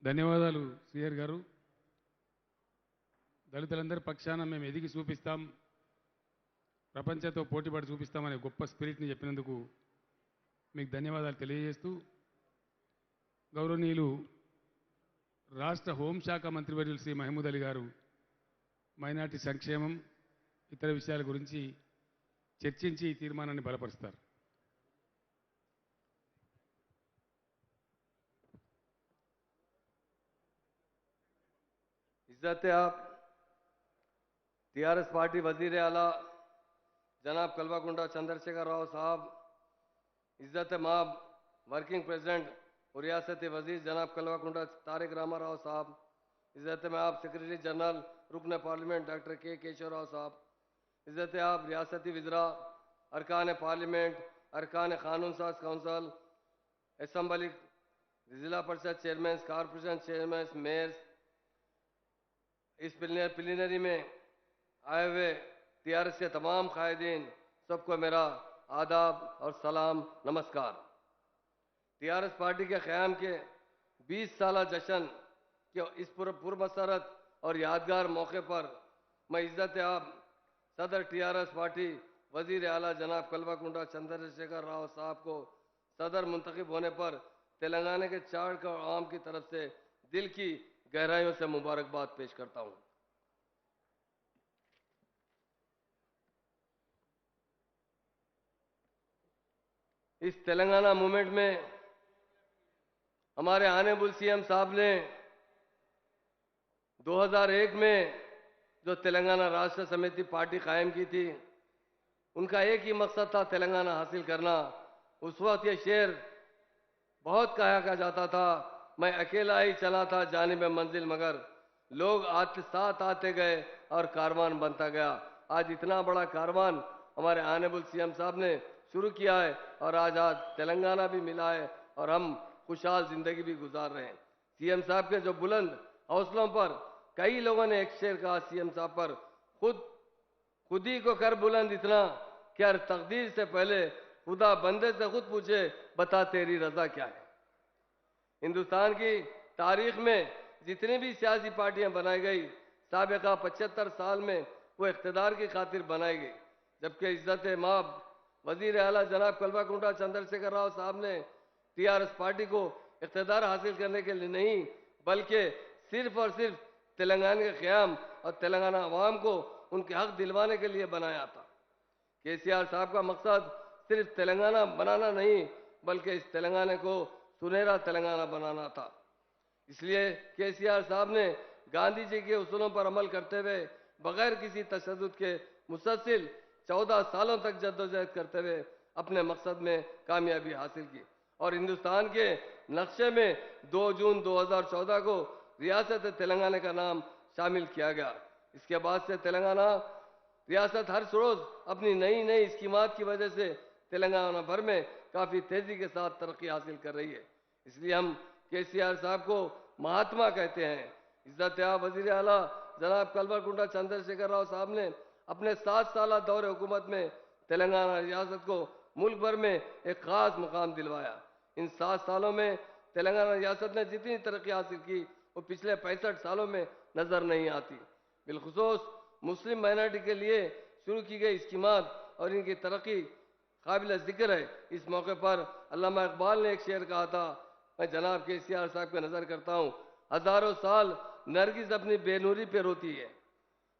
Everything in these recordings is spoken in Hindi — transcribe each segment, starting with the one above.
ధన్యవాదాలు సిఆర్ గారు. దళితులందరి పక్షాన మేము ఎదిగి చూపిస్తాం, ప్రపంచంతో పోటీపడి చూపిస్తామనే గొప్ప స్పిరిట్ని చెప్పినందుకు మీకు ధన్యవాదాలు తెలియజేస్తూ, గౌరవనీయులు రాష్ట్ర హోంశాఖ మంత్రివర్యులు శ్రీ మహమూద్ అలీ గారు మైనార్టీ సంక్షేమం ఇతర విషయాల గురించి చర్చించి ఈ తీర్మానాన్ని బలపరుస్తారు. इज्जत आप टीआरएस पार्टी वजीर आला जनाब कल्वाकुंडा चंद्रशेखर राव साहब, इज्जत माब वर्किंग प्रेसिडेंट और रियासती वजीर जनाब कल्वाकुंडा तारिक रामा राव साहब, इज्जत में आप सेक्रेटरी जनरल रुकन पार्लियामेंट डॉक्टर के केशव राव साहब, इज्जत आप रियासती वज़रा, अरकान पार्लियामेंट, अरकान कानून साज काउंसिल, असम्बली, जिला परिषद चेयरमैन, कारपोरेशन चेयरमैन, मेयर्स, इस प्लीनरी में आए हुए टीआरएस के तमाम कायदीन, सबको मेरा आदाब और सलाम नमस्कार। टीआरएस पार्टी के क़याम के 20 साल जश्न के इस पुरमसरत और यादगार मौके पर मैं इज्जत आप सदर टीआरएस पार्टी वजीर आला जनाब कल्वाकुंडा चंद्रशेखर राव साहब को सदर मुंतखब होने पर तेलंगाना के 4 करोड़ आवाम की तरफ से दिल की गहराइयों से मुबारकबाद पेश करता हूं। इस तेलंगाना मूवमेंट में हमारे ऑनरेबल सीएम साहब ने 2001 में जो तेलंगाना राष्ट्र समिति पार्टी कायम की थी, उनका एक ही मकसद था तेलंगाना हासिल करना। उस वक्त ये शेर बहुत कहा जाता था, मैं अकेला ही चला था जानिब मंजिल मगर लोग साथ आते गए और कारवान बनता गया। आज इतना बड़ा कारवान हमारे ऑनरेबल सीएम साहब ने शुरू किया है और आज तेलंगाना भी मिला है और हम खुशहाल जिंदगी भी गुजार रहे हैं। सीएम साहब के जो बुलंद हौसलों पर कई लोगों ने एक शेर कहा सीएम साहब पर, खुद ही को कर बुलंद इतना कि हर तकदीर से पहले खुदा बंदे से खुद पूछे बता तेरी रजा क्या है। हिंदुस्तान की तारीख में जितनी भी सियासी पार्टियां बनाई गई, साबिका 75 साल में वो इख्तिदार की खातिर बनाई गई, जबकि इज्जत माब वजीर आला जनाब कल्वाकुंडा चंद्रशेखर राव साहब ने टीआरएस पार्टी को इख्तिदार हासिल करने के लिए नहीं, बल्कि सिर्फ और सिर्फ तेलंगाना के क़याम और तेलंगाना अवाम को उनके हक दिलवाने के लिए बनाया था। केसीआर साहब का मकसद सिर्फ तेलंगाना बनाना नहीं, बल्कि इस तेलंगाना को सुनहरा तेलंगाना बनाना था। इसलिए केसीआर साहब ने गांधी जी के उसूलों पर अमल करते हुए बगैर किसी तशद्दुद के मुसलसल 14 सालों तक जद्दोजहद करते हुए अपने मकसद में कामयाबी हासिल की और हिंदुस्तान के नक्शे में 2 जून 2014 को रियासत तेलंगाना का नाम शामिल किया गया। इसके बाद से तेलंगाना रियासत हर रोज अपनी नई नई स्कीमात की वजह से तेलंगाना भर में काफी तेजी के साथ तरक्की हासिल कर रही है। इसलिए हम केसीआर साहब को महात्मा कहते हैं। इज्जत वजीर आला जनाब कल्वाकुंडा चंद्रशेखर राव साहब ने अपने 7 साल दौरे हुकूमत में तेलंगाना रियासत को मुल्क भर में एक खास मुकाम दिलवाया। इन 7 सालों में तेलंगाना रियासत ने जितनी तरक्की हासिल की वो पिछले 65 सालों में नजर नहीं आती। बिलखुसूस मुस्लिम माइनॉरिटी के लिए शुरू की गई स्कीमात और इनकी तरक्की काबिल जिक्र है। इस मौके पर अल्लामा इकबाल ने एक शेर कहा था, मैं जनाब केसीआर साहब पे नजर करता हूँ, हजारों साल नरगिस अपनी बेनूरी पे रोती है,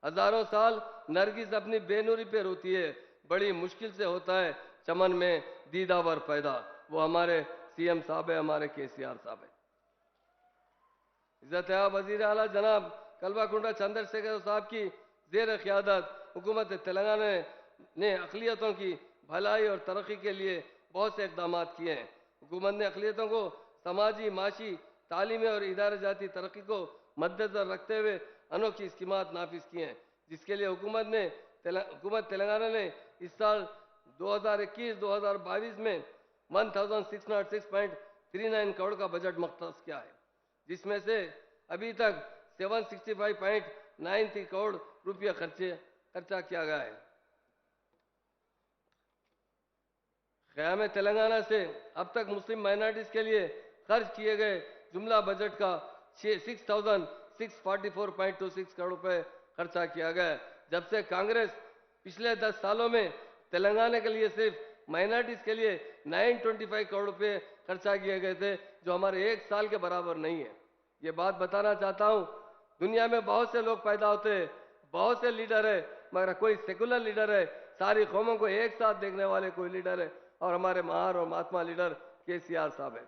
हजारों साल नरगिस अपनी बेनूरी पे रोती है, बड़ी मुश्किल से होता है चमन में दीदावर पैदा। वो हमारे सीएम साहब है, हमारे केसीआर साहब है। इज्जत वजीर आला जनाब कल्वाकुंडा चंद्रशेखर साहब की जेर क़यादत हुकूमत तेलंगाना ने अक़लियतों की भलाई और तरक्की के लिए बहुत से इक़दाम किए हैं। हुकूमत ने अक़लियतों को समाजी, माशी, तालीमी और इदारा जाती तरक्की को मद्देनजर रखते हुए अनोखी स्कीमात नाफिज किए हैं, जिसके लिए हुकूमत तेलंगाना ने इस साल 2021-2022 में 1606.39 करोड़ का बजट मख्तस किया है, जिसमें से अभी तक 765.93 करोड़ रुपया खर्चा किया गया है। क़याम तेलंगाना से अब तक मुस्लिम माइनॉरिटीज के लिए खर्च किए गए जुमला बजट का 6,644.26 करोड़ रुपए खर्चा किया गया है। जब से कांग्रेस पिछले 10 सालों में तेलंगाना के लिए सिर्फ माइनॉरिटीज के लिए 925 करोड़ रुपए खर्चा किए गए थे, जो हमारे 1 साल के बराबर नहीं है। ये बात बताना चाहता हूं, दुनिया में बहुत से लोग पैदा होते हैं, बहुत से लीडर है, मगर कोई सेकुलर लीडर है, सारी कौमों को एक साथ देखने वाले कोई लीडर है, और हमारे महान और महात्मा लीडर केसीआर साहब है।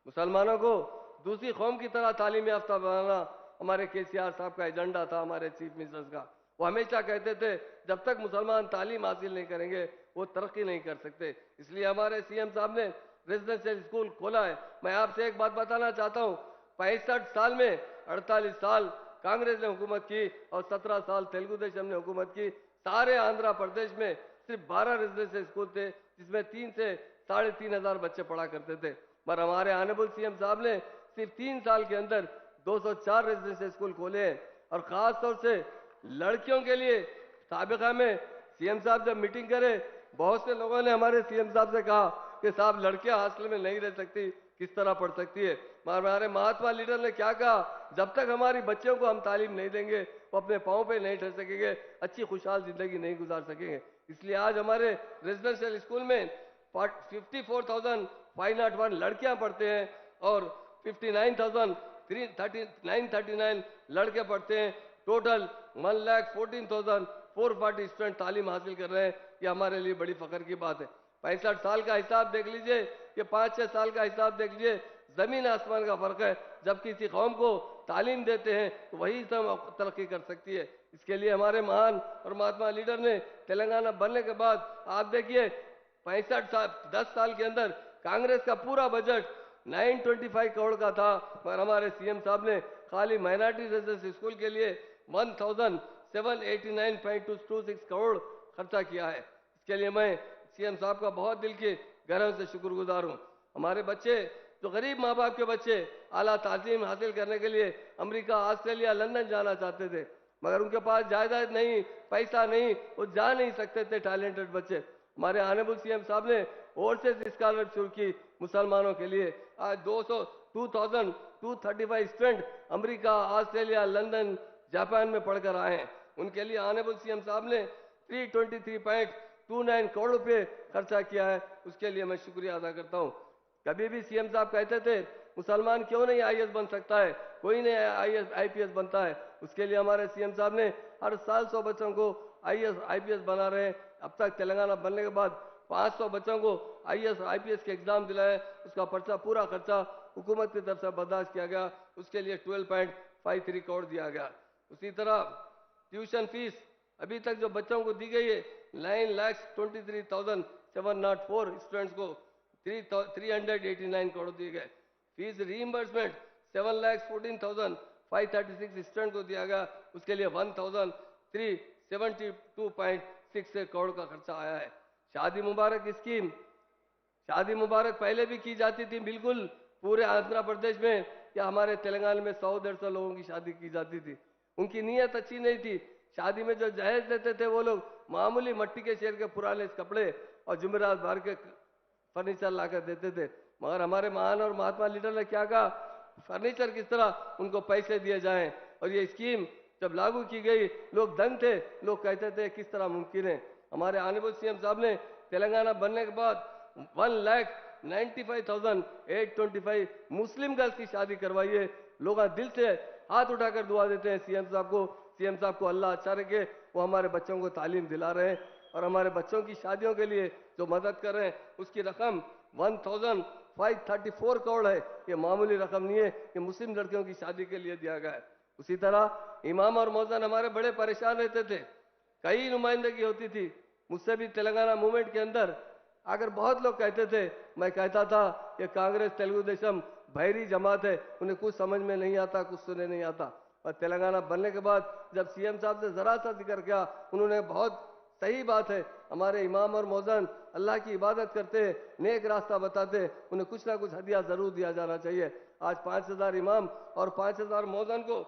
मुसलमानों को दूसरी कौम की तरह तालीम याफ्ता बनाना हमारे केसीआर साहब का एजेंडा था, हमारे चीफ मिनिस्टर्स का। वो हमेशा कहते थे जब तक मुसलमान तालीम हासिल नहीं करेंगे वो तरक्की नहीं कर सकते। इसलिए हमारे सीएम साहब ने रेजिडेंशियल स्कूल खोला है। मैं आपसे एक बात बताना चाहता हूँ, 65 साल में 48 साल कांग्रेस ने हुकूमत की और 17 साल तेलुगु देशम ने हुकूमत की। सारे आंध्र प्रदेश में सिर्फ 12 रेजिडेंशियल स्कूल थे, जिसमें 3 से 3,500 बच्चे पढ़ा करते थे। पर हमारे ऑनरेबल सीएम साहब ने सिर्फ 3 साल के अंदर 204 रेजिडेंशियल स्कूल खोले हैं, और खास तौर से लड़कियों के लिए साबिका में सीएम साहब जब मीटिंग करे, बहुत से लोगों ने हमारे सीएम साहब से कहा कि साहब लड़कियां हॉस्टल में नहीं रह सकती, किस तरह पढ़ सकती है। मगर हमारे महात्मा लीडर ने क्या कहा, जब तक हमारी बच्चों को हम तालीम नहीं देंगे वो अपने पाँव पे नहीं ठहर सकेंगे, अच्छी खुशहाल जिंदगी नहीं गुजार सकेंगे। इसलिए आज हमारे रेजिडेंशियल स्कूल में 54,501 लड़कियां पढ़ते हैं और 59,939 लड़के पढ़ते हैं। टोटल 1,14,440 स्टूडेंट तालीम हासिल कर रहे हैं। ये हमारे लिए बड़ी फख्र की बात है। 65 साल का हिसाब देख लीजिए, ये 5-6 साल का हिसाब देख लीजिए, जमीन आसमान का फर्क है। जब किसी कौम को तालीम देते हैं तो वही सब तरक्की कर सकती है। इसके लिए हमारे महान और महात्मा लीडर ने तेलंगाना बनने के बाद आप देखिए 10 साल के अंदर कांग्रेस का पूरा बजट 925 करोड़ का था, पर हमारे सीएम साहब ने खाली माइनॉरिटी रेजिडेंशियल स्कूल के लिए 1,789.26 करोड़ खर्चा किया है। इसके लिए मैं सीएम साहब का बहुत दिल के गहराई से शुक्रगुजार हूँ। हमारे बच्चे जो गरीब माँ बाप के बच्चे आला तालीम हासिल करने के लिए अमेरिका, ऑस्ट्रेलिया, लंदन जाना चाहते थे, मगर उनके पास जायदाद नहीं, पैसा नहीं, वो जा नहीं सकते थे टैलेंटेड बच्चे। हमारे ऑनरेबल सीएम साहब ने ओवरसीज स्कॉलरशिप शुरू की मुसलमानों के लिए। आज 2,235 student America, Australia, London, Japan में पढ़कर आए हैं। उनके लिए ऑनरेबल सीएम साहब ने 323.29 करोड़ रुपए खर्चा किया है। उसके लिए मैं शुक्रिया अदा करता हूँ। कभी भी सीएम साहब कहते थे मुसलमान क्यों नहीं आईएएस बन सकता है, कोई नहीं आईएएस आईपीएस बनता है। उसके लिए हमारे सीएम साहब ने हर साल 100 बच्चों को आईएएस आईपीएस बना रहे हैं। अब तक तेलंगाना बनने के बाद 500 बच्चों को आईएएस आईपीएस के एग्जाम दिलाए। उसका पूरा खर्चा हुकूमत की तरफ से बर्दाश्त किया गया। उसके लिए 12.53 करोड़ दिया गया। उसी तरह ट्यूशन फीस अभी तक जो बच्चों को दी गई है 9,23,704 स्टूडेंट्स को 389 करोड़ दिए गए। फीस रीइंबर्समेंट 7,14,536 स्टूडेंट को दिया गया। उसके लिए 1,372.6 करोड़ का खर्चा आया है। शादी मुबारक स्कीम, शादी मुबारक पहले भी की जाती थी बिल्कुल पूरे आंध्र प्रदेश में, या हमारे तेलंगाना में 100-150 लोगों की शादी की जाती थी। उनकी नीयत अच्छी नहीं थी। शादी में जो जहेज देते थे वो लोग मामूली मट्टी के शेर के पुराने कपड़े और जुमेरात भर के फर्नीचर लाकर देते थे। मगर हमारे महान और महात्मा लीडर ने क्या कहा, फर्नीचर किस तरह उनको पैसे दिए जाएं। और ये स्कीम जब लागू की गई लोग दंग थे, लोग कहते थे किस तरह मुमकिन है। हमारे ऑनरेबल सीएम साहब ने तेलंगाना बनने के बाद 1,95,825 मुस्लिम गर्ल्स की शादी करवाई है। लोग दिल से हाथ उठाकर दुआ देते हैं सीएम साहब को। सीएम साहब को अल्लाह अच्छा रखे, वो हमारे बच्चों को तालीम दिला रहे हैं और हमारे बच्चों की शादियों के लिए जो मदद कर रहे हैं उसकी रकम 1,534 करोड़ है। ये मामूली रकम नहीं है, ये मुस्लिम लड़कियों की शादी के लिए दिया गया है। उसी तरह इमाम और मौजन हमारे बड़े परेशान रहते थे, कई नुमाइंदगी होती थी। मुझसे भी तेलंगाना मूवमेंट के अंदर अगर बहुत लोग कहते थे, मैं कहता था ये कांग्रेस तेलुगु देशम भैरी जमात है, उन्हें कुछ समझ में नहीं आता, कुछ सुने नहीं आता। और तेलंगाना बनने के बाद जब सीएम साहब से जरा सा जिक्र किया, उन्होंने बहुत सही बात है, हमारे इमाम और मौजन अल्लाह की इबादत करते, नेक रास्ता बताते, उन्हें कुछ ना कुछ हदिया जरूर दिया जाना चाहिए। आज 5,000 इमाम और 5,000 मौजन को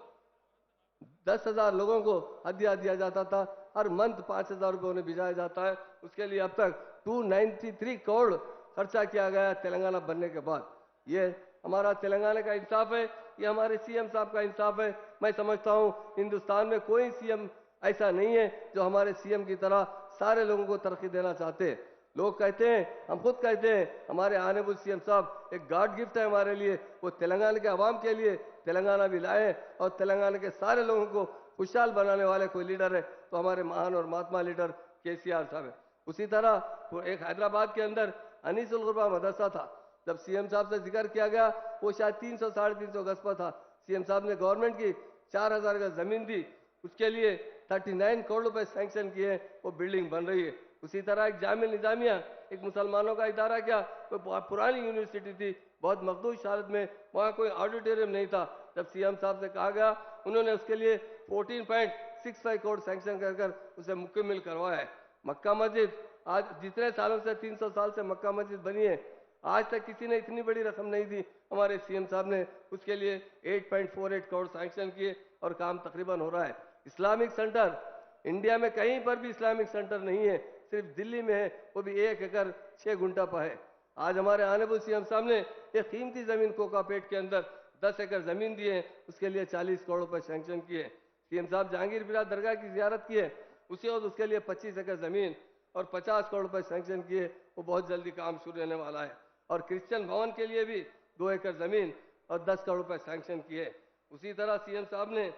10,000 लोगों को हदिया दिया जाता था। हर मंथ 5,000 रुपये उन्हें भिजाया जाता है। उसके लिए अब तक 293 करोड़ खर्चा किया गया तेलंगाना बनने के बाद। ये हमारा तेलंगाना का इंसाफ है, ये हमारे सीएम साहब का इंसाफ है। मैं समझता हूं हिंदुस्तान में कोई सीएम ऐसा नहीं है जो हमारे सीएम की तरह सारे लोगों को तरक्की देना चाहते हैं। लोग कहते हैं, हम खुद कहते हैं, हमारे आनेबुल सीएम साहब एक गॉड गिफ्ट है हमारे लिए। वो तेलंगाना के आवाम के लिए तेलंगाना भी लाए और तेलंगाना के सारे लोगों को खुशहाल बनाने वाले कोई लीडर है तो हमारे महान और महात्मा लीडर केसीआर साहब है। उसी तरह वो एक हैदराबाद के अंदर अनीसुल गुरबा मदरसा था, जब सीएम साहब से जिक्र किया गया वो शायद 300 350 गज पर था। सीएम साहब ने गवर्नमेंट की 4000 गज जमीन दी, उसके लिए 39 करोड़ रुपए सैंक्शन किए, वो बिल्डिंग बन रही है। उसी तरह एक जामिया निजामिया एक मुसलमानों का इदारा क्या, वो बहुत पुरानी यूनिवर्सिटी थी, बहुत मखदूश हालत में, वहाँ कोई ऑडिटोरियम नहीं था। जब सीएम साहब से कहा गया, उन्होंने उसके लिए 14.65 करोड़ सैंक्शन कर कर उसे मुकम्मल करवाया है। मक्का मस्जिद, आज जितने सालों से 300 साल से मक्का मस्जिद बनी है, आज तक किसी ने इतनी बड़ी रकम नहीं दी। हमारे सीएम साहब ने उसके लिए 8.48 करोड़ सैंक्शन किए और काम तकरीबन हो रहा है। इस्लामिक सेंटर, इंडिया में कहीं पर भी इस्लामिक सेंटर नहीं है, सिर्फ दिल्ली में है, वो भी 1 एकड़ 6 गुंठा पर है। आज हमारे आनेबुल सीएम साहब ने एक कीमती जमीन कोकापेट के अंदर 10 एकड़ जमीन दी है, उसके लिए 40 करोड़ रुपए सैंक्शन किए। सीएम साहब जहांगीर बिरा दरगाह की जियारत की है, उसी वक्त उसके लिए 25 एकड़ जमीन और 50 करोड़ रुपए सैंक्शन किए, वो बहुत जल्दी काम शुरू होने वाला है। और क्रिश्चियन भवन के लिए भी 2 एकड़ जमीन और 10 करोड़ रुपए सैंक्शन किए। उसी तरह सीएम साहब ने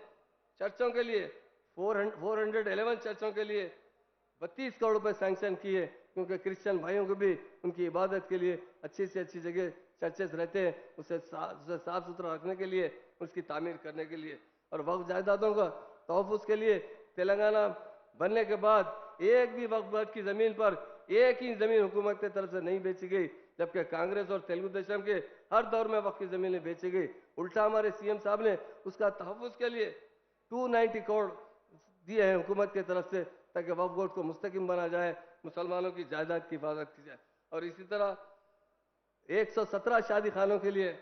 चर्चों के लिए 411 चर्चों के लिए 32 करोड़ रुपए सैंक्शन किए, क्योंकि क्रिश्चियन भाइयों को भी उनकी इबादत के लिए अच्छी से अच्छी जगह चर्चेस रहते हैं, उसे साफ सुथरा रखने के लिए, उसकी तामीर करने के लिए। और वक्फ जायदादों का तहफ़्फ़ुज़ के लिए तेलंगाना बनने के बाद एक भी वक्फ की ज़मीन पर एक ही ज़मीन हुकूमत की तरफ से नहीं बेची गई, जबकि कांग्रेस और तेलुगु देशम के हर दौर में वक्फ की ज़मीनें बेची गई। उल्टा हमारे सीएम साहब ने उसका तहफ़्फ़ुज़ के लिए 290 करोड़ दिए हैं हुकूमत की तरफ से, ताकि वक्फ बोर्ड को मुस्तकिम बना जाए, मुसलमानों की जायदाद की हिफाजत की जाए। और इसी तरह 117 शादी खानों के लिए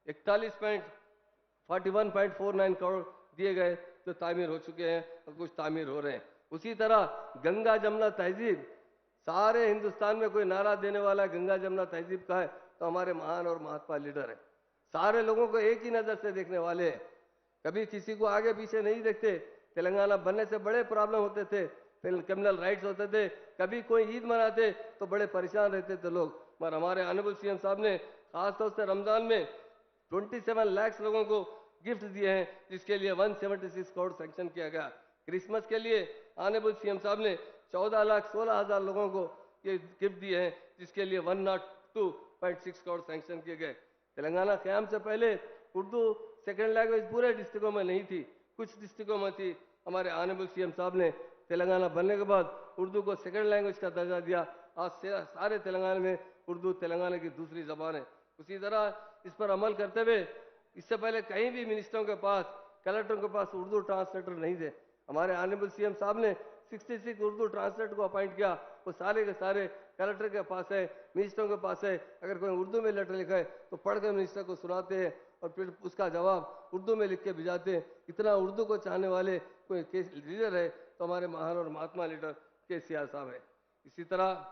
41.49 करोड़ दिए गए, जो तामीर हो चुके हैं और कुछ तामीर हो रहे हैं। उसी तरह गंगा जमुना तहजीब, सारे हिंदुस्तान में कोई नारा देने वाला गंगा जमुना तहजीब का है तो हमारे महान और महात्मा लीडर है। सारे लोगों को एक ही नज़र से देखने वाले हैं, कभी किसी को आगे पीछे नहीं देखते। तेलंगाना बनने से बड़े प्रॉब्लम होते थे, क्रिमिनल राइट्स होते थे, कभी कोई ईद मनाते तो बड़े परेशान रहते थे लोग। पर हमारे ऑनरेबल सीएम साहब ने खासतौर से रमजान में 27 लाख लोगों को गिफ्ट दिए हैं, जिसके लिए 176 करोड़ सैंक्शन किया गया। क्रिसमस के लिए ऑनरेबल सीएम साहब ने 14,16,000 लोगों को ये गिफ्ट दिए हैं, जिसके लिए 102.6 करोड़ सैंक्शन किए गए। तेलंगाना क़याम से पहले उर्दू सेकेंड लैंग्वेज पूरे डिस्ट्रिक्टों में नहीं थी, कुछ डिस्ट्रिक्टों में थी। हमारे ऑनरेबल सीएम साहब ने तेलंगाना बनने के बाद उर्दू को सेकेंड लैंग्वेज का दर्जा दिया। आज सारे तेलंगाना में उर्दू तेलंगाना की दूसरी जबान है। उसी तरह इस पर अमल करते हुए इससे पहले कहीं भी मिनिस्टरों के पास, कलेक्टरों के पास उर्दू ट्रांसलेटर नहीं थे। हमारे ऑनरेबल सीएम साहब ने 66 उर्दू ट्रांसलेटर को अपॉइंट किया, वो सारे के सारे कलेक्टर के पास है, मिनिस्टरों के पास है। अगर कोई उर्दू में लेटर लिखा है तो पढ़ कर मिनिस्टर को सुनाते हैं और फिर उसका जवाब उर्दू में लिख के भिजाते हैं। इतना उर्दू को चाहने वाले कोई लीडर है तो हमारे महान और महात्मा लीडर केसीआर साहब है। इसी तरह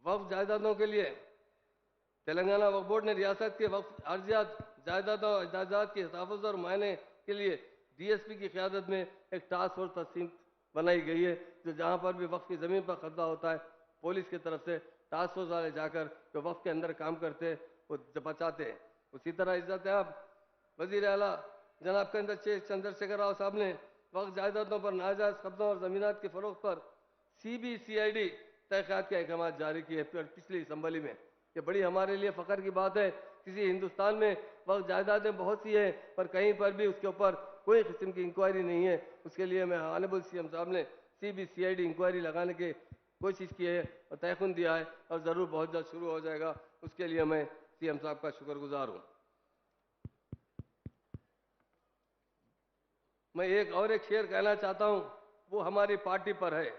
वक्फ जायदादों के लिए तेलंगाना वक्फ बोर्ड ने रियासत के वक्फ अर्जियात जायदादों जायदाद के तहफ़्फ़ुज़ और मुआयने के लिए डीएसपी की क़यादत में एक टास्क फोर्स तस्सीम बनाई गई है, जो जहाँ पर भी वक्फ की ज़मीन पर कब्जा होता है, पुलिस की तरफ से टास्क फोर्स वाले जाकर जो वक्फ के अंदर काम करते हैं वो बचाते हैं। उसी तरह इज्जत आप वज़ीर आला जनाब चंद्रशेखर राव साहब ने वक्फ जायदादों पर नाजायज़ कब्जों और ज़मीनात के फ़रोग़ पर CBCID तहक़ीक़ात के अहकाम जारी किए पिछली असम्बली में। ये बड़ी हमारे लिए फ़ख्र की बात है। किसी हिंदुस्तान में वक्फ जायदादें बहुत सी हैं, पर कहीं पर भी उसके ऊपर कोई किस्म की इंक्वायरी नहीं है। उसके लिए मैं ऑनरेबल सीएम साहब ने CBCID इंक्वायरी लगाने की कोशिश की है और तयख़ुन दिया है, और ज़रूर बहुत जल्द शुरू हो जाएगा। उसके लिए मैं सीएम साहब का शुक्रगुजार हूँ। मैं एक शेर कहना चाहता हूँ, वो हमारी पार्टी पर है,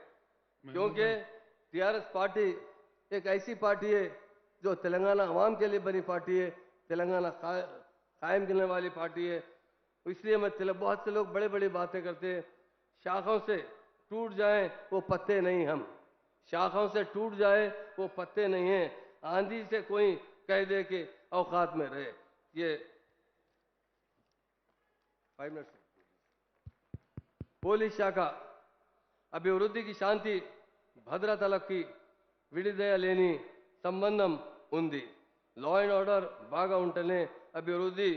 क्योंकि TRS पार्टी एक ऐसी पार्टी है जो तेलंगाना अवाम के लिए बनी पार्टी है, तेलंगाना कायम करने वाली पार्टी है। इसलिए मैं बहुत से लोग बड़े बड़ी बातें करते हैं, शाखों से टूट जाएं वो पत्ते नहीं हम, शाखाओं से टूट जाए वो पत्ते नहीं हैं। आंधी से कोई कह दे कि औकात में रहे। ये 5 मिनट పోలీస్ శాఖ అభివృద్ధికి శాంతి భద్రతలకి విడిదీయలేని సంబంధం ఉంది. లా అండ్ ఆర్డర్ బాగా ఉంటేనే అభివృద్ధి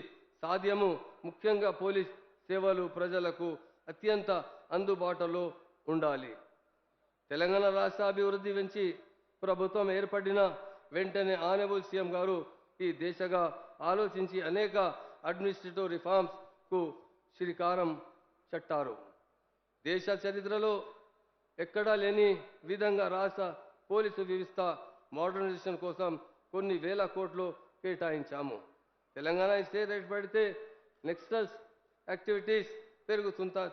సాధ్యము. ముఖ్యంగా పోలీస్ సేవలు ప్రజలకు అత్యంత అందుబాటులో ఉండాలి. తెలంగాణ రాష్ట్ర అభివృద్ధి గురించి ప్రభుత్వం ఏర్పడిన వెంటనే ఆనరబుల్ సీఎం గారు ఈ దిశగా ఆలోచించి అనేక అడ్మినిస్ట్రేటివ్ రిఫార్మ్స్ కు శ్రీకారం చుట్టారు. దేశ చరిత్రలో ఎక్కడా లేని విధంగా రాష్ట్ర పోలీసు వ్యవస్థ మోడర్నైజేషన్ కోసం కొన్ని వేల కోట్లు కేటాయించాము. తెలంగాణ స్టేట్ ఏర్పడితే నెక్సల్స్ యాక్టివిటీస్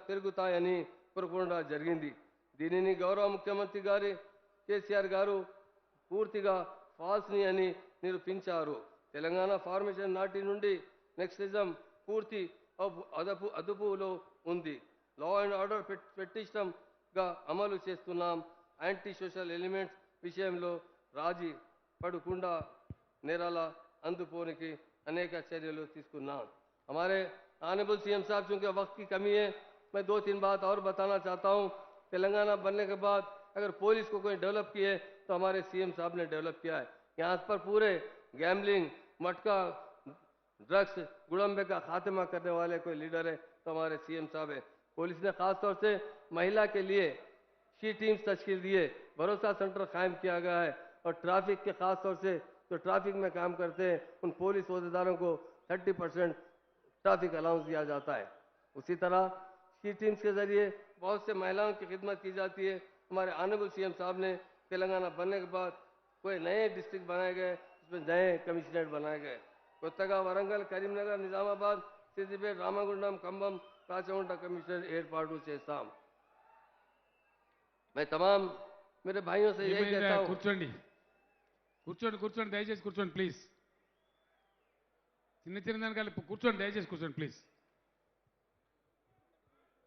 పెరుగుతాయని కోరుకోవడం జరిగింది. దీనిని గౌరవ ముఖ్యమంత్రి గారి కేసీఆర్ గారు పూర్తిగా ఫాల్స్ని అని నిరూపించారు. తెలంగాణ ఫార్మేషన్ నాటి నుండి నెక్సలిజం పూర్తి అదుపులో ఉంది. లా అండ్ ఆర్డర్ పటిష్టంగా అమలు చేస్తున్నాం. యాంటీ సోషల్ ఎలిమెంట్స్ విషయంలో రాజీ పడకుండా నేరాల అందుకోనికి అనేక చర్యలు తీసుకున్నాం. हमारे ऑनरेबल सीएम साहब, चूंकि वक्त की कमी है, मैं 2-3 बात और बताना चाहता हूँ. तेलंगाना बनने के बाद अगर पुलिस को कोई डेवलप की है तो हमारे सीएम साहब ने डेवलप किया है. यहाँ पर पूरे गैम्बलिंग, मटका, ड्रग्स, गुड़म्बे का खात्मा करने वाले कोई लीडर है तो हमारे सीएम साहब है. पुलिस ने खासतौर से महिला के लिए शी टीम्स तश्कील दिए, भरोसा सेंटर कायम किया गया है. और ट्रैफिक के खास तौर से जो ट्रैफिक में काम करते हैं उन पुलिस अहदेदारों को 30% ट्रैफिक अलाउंस दिया जाता है. उसी तरह शी टीम्स के जरिए बहुत से महिलाओं की खिदमत की जाती है. हमारे ऑनरेबल सीएम साहब ने तेलंगाना बनने के बाद कोई नए डिस्ट्रिक्ट बनाए गए, उसमें नए कमिश्नरेट बनाए गए. कोत्तगा, वरंगल, करीमनगर, निजामाबाद, सिद्दिपेट, रामागुंडम, खम्बम, राचगुंट कमिश्नर एयरपार्ट చేస్తాం. मैं तमाम मेरे भाइयों से यही कहता हूँ. కూర్చోండి కూర్చోండి కూర్చోండి దయచేసి కూర్చోండి ప్లీజ్. చిన్న చిన్న దానికాలు కూర్చోండి దయచేసి కూర్చోండి ప్లీజ్.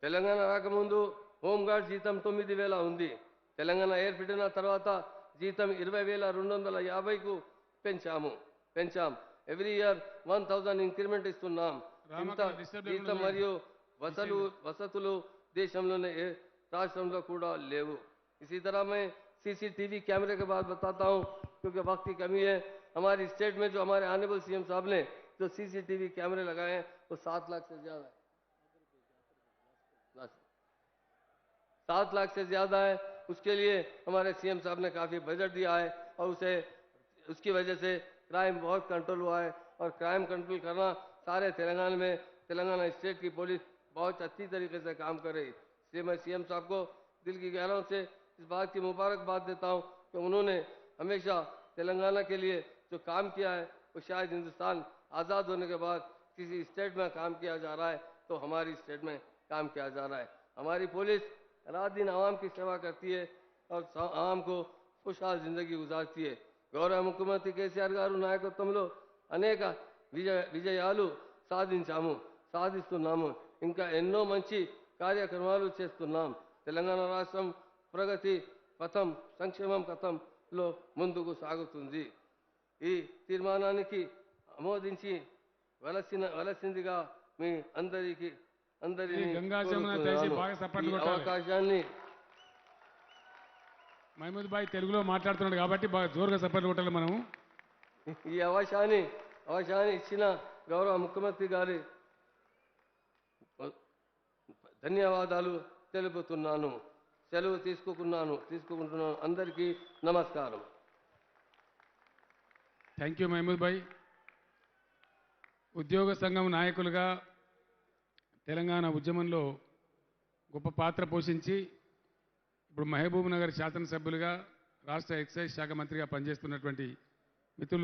తెలంగాణ రాకముందు హోంగార్డ్ జీతం 9,000 ఉంది. తెలంగాణ ఏర్పడిన తర్వాత జీతం 20,250కు పెంచాం. ఎవ్రీ ఇయర్ 1,000 ఇంక్రిమెంట్ ఇస్తున్నాం. ఇంత జీతం మరియు వసతులు దేశంలోనే ఏ రాష్ట్రంలో కూడా లేవు. इसी तरह मैं सीसीटीवी कैमरे के बाद बताता हूं, क्योंकि वक्त की कमी है. हमारी स्टेट में जो हमारे ऑनरेबल सीएम साहब ने जो सीसीटीवी कैमरे लगाए हैं वो 7 लाख से ज्यादा है. 7 लाख से ज्यादा है. उसके लिए हमारे सीएम साहब ने काफी बजट दिया है और उसकी वजह से क्राइम बहुत कंट्रोल हुआ है. और क्राइम कंट्रोल करना सारे तेलंगाना स्टेट की पुलिस बहुत अच्छी तरीके से काम कर रही. इसलिए मैं सीएम साहब को दिल की गहराइयों से इस बात की मुबारकबाद देता हूं कि उन्होंने हमेशा तेलंगाना के लिए जो काम किया है वो शायद हिंदुस्तान आज़ाद होने के बाद किसी स्टेट में काम किया जा रहा है तो हमारी स्टेट में काम किया जा रहा है. हमारी पुलिस रात दिन आवाम की सेवा करती है और आवाम को खुशहाल जिंदगी गुजारती है. गौरव मुख्यमंत्री केसीआर గారు నాయకత్వంలో అనేక విజయాలు సాధిస్తున్నాము. ఇంకా ఎన్నో మంచి కార్యక్రమాలు చేస్తున్నాం. తెలంగాణ రాష్ట్రం ప్రగతి పథం, సంక్షేమం పథంలో ముందుకు సాగుతుంది. ఈ తీర్మానానికి ఆమోదించి వలసిందిగా మీ అందరినీ అవకాశాన్ని మహమూద్ భాయ్ తెలుగులో మాట్లాడుతున్నాడు కాబట్టి బాగా జోరుగా సపోర్ట్ కొట్టాలి మనము. ఈ అవకాశాన్ని ఇచ్చిన గౌరవ ముఖ్యమంత్రి గారి ధన్యవాదాలు తెలుపుతున్నాను. సెలవు తీసుకుంటున్నాను. అందరికీ నమస్కారం. థ్యాంక్ యూ మహమూద్ భాయ్. ఉద్యోగ సంఘం నాయకులుగా తెలంగాణ ఉద్యమంలో గొప్ప పాత్ర పోషించి ఇప్పుడు మహబూబ్ నగర్ శాసనసభ్యులుగా రాష్ట్ర ఎక్సైజ్ శాఖ మంత్రిగా పనిచేస్తున్నటువంటి మిత్రులు